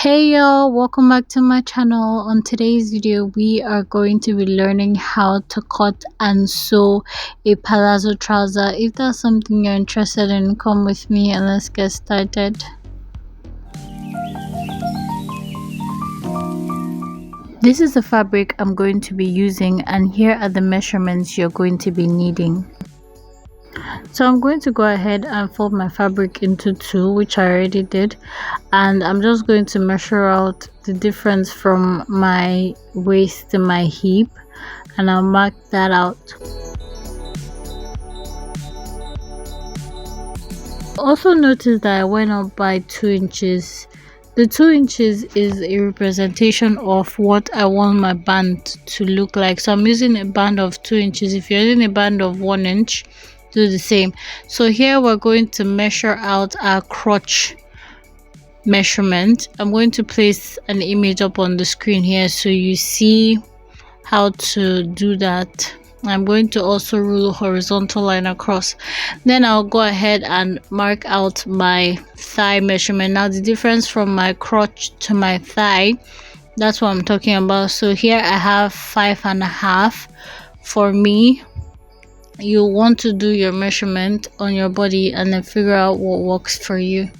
Hey y'all, welcome back to my channel. On today's video we are going to be learning how to cut and sew a palazzo trouser. If that's something you're interested in, come with me and let's get started. This is the fabric I'm going to be using, and here are the measurements you're going to be needing. So I'm going to go ahead and fold my fabric into two, which I already did, and I'm just going to measure out the difference from my waist to my hip, and I'll mark that out. Also notice that I went up by 2 inches. The 2 inches is a representation of what I want my band to look like. So I'm using a band of 2 inches. If you're using a band of 1 inch, do the same. So here we're going to measure out our crotch measurement. I'm going to place an image up on the screen here so you see how to do that. I'm going to also rule a horizontal line across. Then I'll go ahead and mark out my thigh measurement. Now the difference from my crotch to my thigh, that's what I'm talking about. So here I have 5.5. For me, you want to do your measurement on your body and then figure out what works for you.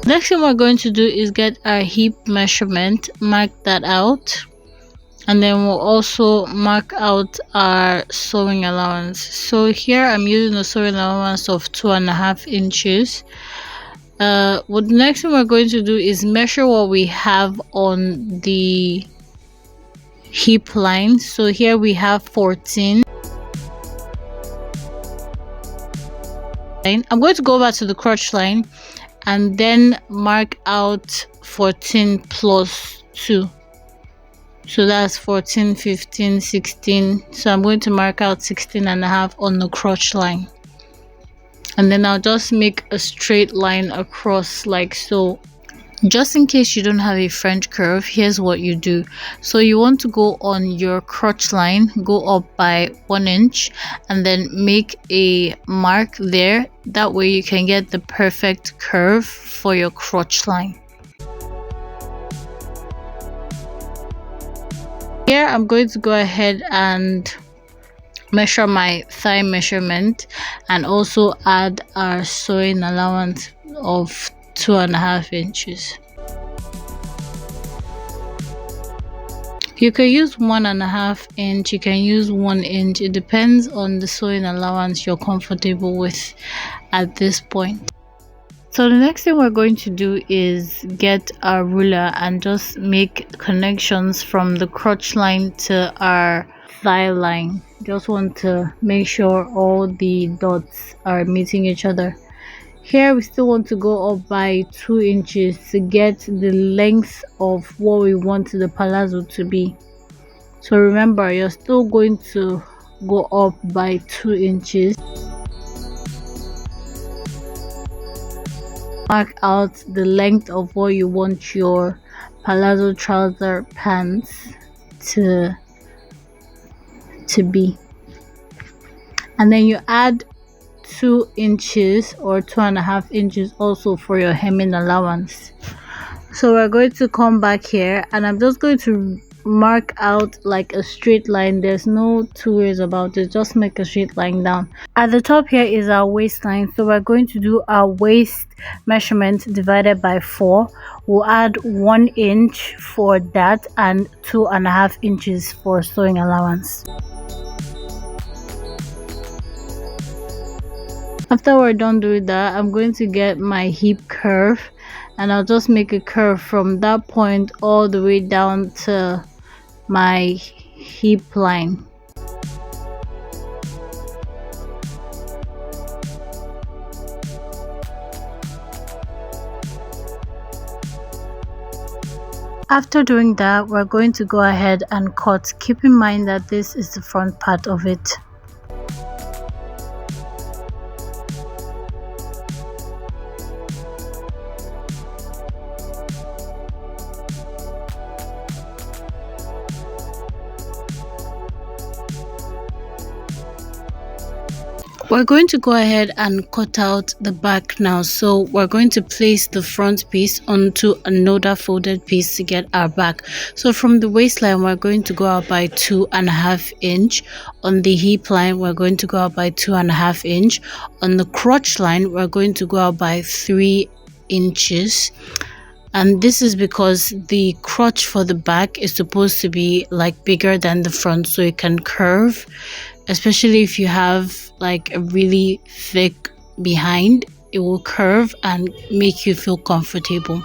Next thing we're going to do is get our hip measurement, mark that out, and then we'll also mark out our sewing allowance. So here I'm using a sewing allowance of 2.5 inches. What the next thing we're going to do is measure what we have on the hip line. So here we have 14. I'm going to go back to the crotch line and then mark out 14 plus 2. So that's 14, 15, 16. So I'm going to mark out 16.5 on the crotch line. And then I'll just make a straight line across like so. Just in case you don't have a French curve, here's what you do. So you want to go on your crotch line, go up by 1 inch, and then make a mark there. That way you can get the perfect curve for your crotch line. Here I'm going to go ahead and measure my thigh measurement and also add our sewing allowance of 2.5 inches. You can use 1.5 inch, you can use 1 inch. It depends on the sewing allowance you're comfortable with at this point. So the next thing we're going to do is get our ruler and just make connections from the crotch line to our thigh line. Just want to make sure all the dots are meeting each other. Here we still want to go up by 2 inches to get the length of what we want the palazzo to be. So remember, you're still going to go up by 2 inches. Mark out the length of what you want your palazzo trouser pants to be. And then you add 2 inches or 2.5 inches also for your hemming allowance. So we're going to come back here and I'm just going to mark out like a straight line. There's no two ways about it, just make a straight line down. At the top here is our waistline, so we're going to do our waist measurement divided by 4. We'll add 1 inch for that and 2.5 inches for sewing allowance. After we're done doing that, I'm going to get my hip curve and I'll just make a curve from that point all the way down to my hip line. After doing that, we're going to go ahead and cut. Keep in mind that this is the front part of it. We're going to go ahead and cut out the back now. So we're going to place the front piece onto another folded piece to get our back. So from the waistline, we're going to go out by 2.5 inch. On the hip line, we're going to go out by 2.5 inch. On the crotch line, we're going to go out by 3 inches. And this is because the crotch for the back is supposed to be like bigger than the front, so it can curve, especially if you have like a really thick behind. It will curve and make you feel comfortable.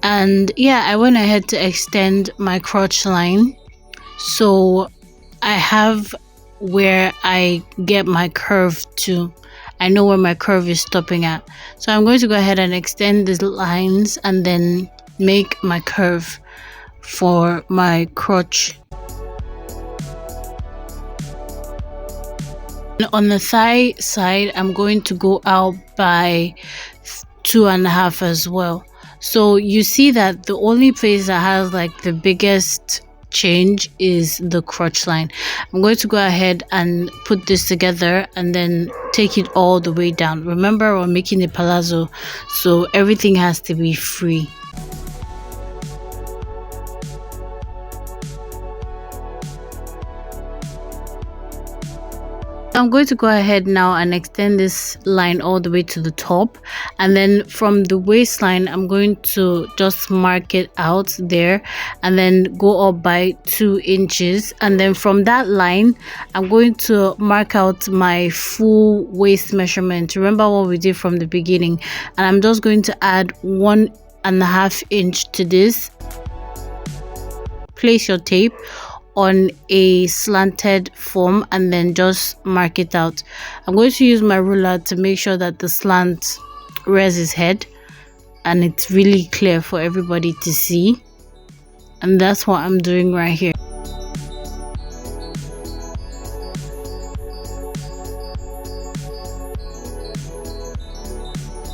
And yeah, I went ahead to extend my crotch line, so I have where I get my curve to. I know where my curve is stopping at, so I'm going to go ahead and extend these lines and then make my curve for my crotch. On the thigh side, I'm going to go out by 2.5 as well. So you see that the only place that has like the biggest change is the crotch line. I'm going to go ahead and put this together and then take it all the way down. Remember, we're making a palazzo, so everything has to be free. I'm going to go ahead now and extend this line all the way to the top, and then from the waistline I'm going to just mark it out there and then go up by 2 inches, and then from that line I'm going to mark out my full waist measurement. Remember what we did from the beginning, and I'm just going to add 1.5 inch to this. Place your tape on a slanted form and then just mark it out. I'm going to use my ruler to make sure that the slant rests its head and it's really clear for everybody to see, and that's what I'm doing right here.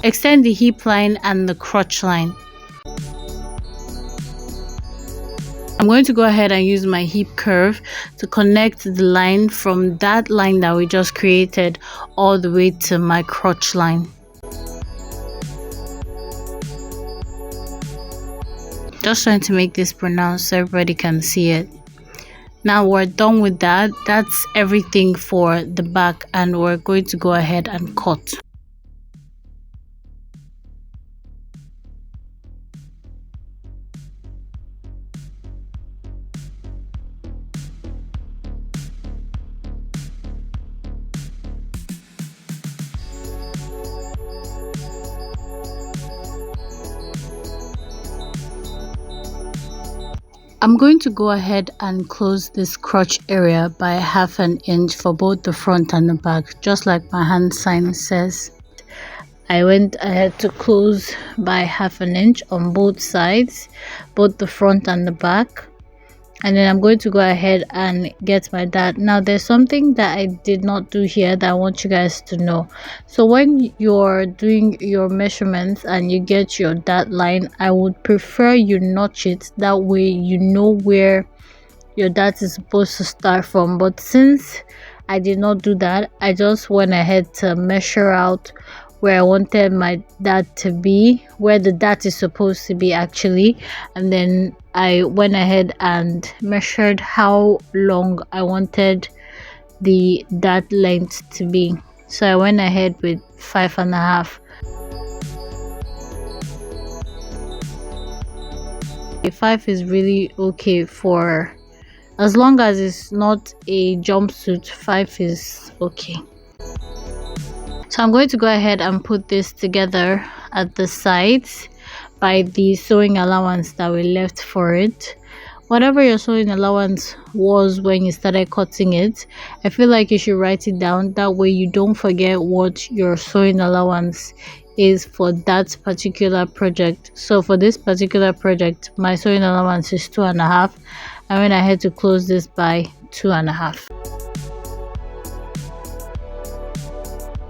Extend the hip line and the crotch line. I'm going to go ahead and use my hip curve to connect the line from that line that we just created all the way to my crotch line. Just trying to make this pronounced so everybody can see it. Now we're done with that. That's everything for the back, and we're going to go ahead and cut. I'm going to go ahead and close this crotch area by 1/2 inch for both the front and the back, just like my hand sign says. I went ahead to close by 1/2 inch on both sides, both the front and the back. And then I'm going to go ahead and get my dart. Now there's something that I did not do here that I want you guys to know. So when you're doing your measurements and you get your dart line, I would prefer you notch it. That way you know where your dart is supposed to start from. But since I did not do that, I just went ahead to measure out where I wanted my dart to be, where the dart is supposed to be actually, and then I went ahead and measured how long I wanted the dart length to be. So I went ahead with 5.5. 5 is really okay for, as long as it's not a jumpsuit, 5 is okay. So I'm going to go ahead and put this together at the sides by the sewing allowance that we left for it. Whatever your sewing allowance was when you started cutting it, I feel like you should write it down. That way you don't forget what your sewing allowance is for that particular project. So for this particular project, my sewing allowance is 2.5. I went ahead to close this by 2.5.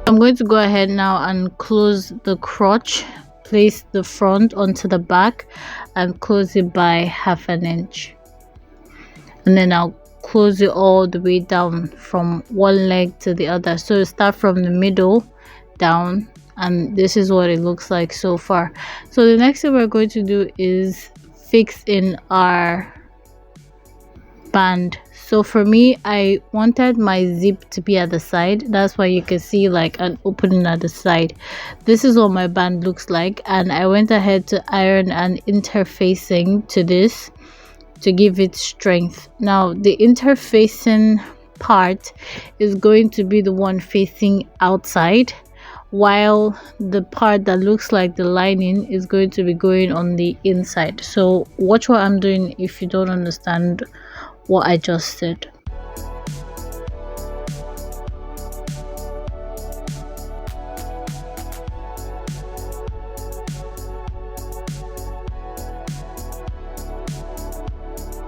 I'm going to go ahead now and close the crotch, place the front onto the back and close it by 1/2 inch, and then I'll close it all the way down from one leg to the other. So start from the middle down, and this is what it looks like so far. So the next thing we're going to do is fix in our band. So for me, I wanted my zip to be at the side. That's why you can see like an opening at the side. This is what my band looks like, and I went ahead to iron an interfacing to this to give it strength. Now the interfacing part is going to be the one facing outside, while the part that looks like the lining is going to be going on the inside. So watch what I'm doing if you don't understand what I just said.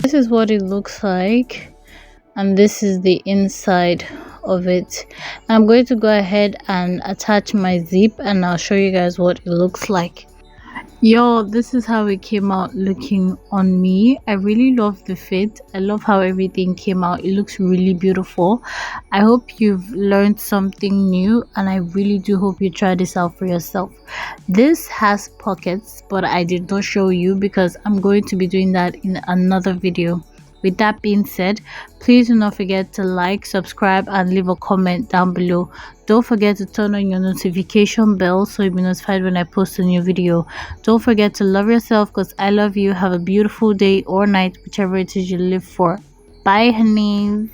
This is what it looks like, and this is the inside of it. I'm going to go ahead and attach my zip, and I'll show you guys what it looks like. Yo, this is how it came out looking on me. I really love the fit. I love how everything came out. It looks really beautiful. I hope you've learned something new, and I really do hope you try this out for yourself. This has pockets, but I did not show you because I'm going to be doing that in another video. With that being said, please do not forget to like, subscribe, and leave a comment down below. Don't forget to turn on your notification bell so you'll be notified when I post a new video. Don't forget to love yourself because I love you. Have a beautiful day or night, whichever it is you live for. Bye, honeys.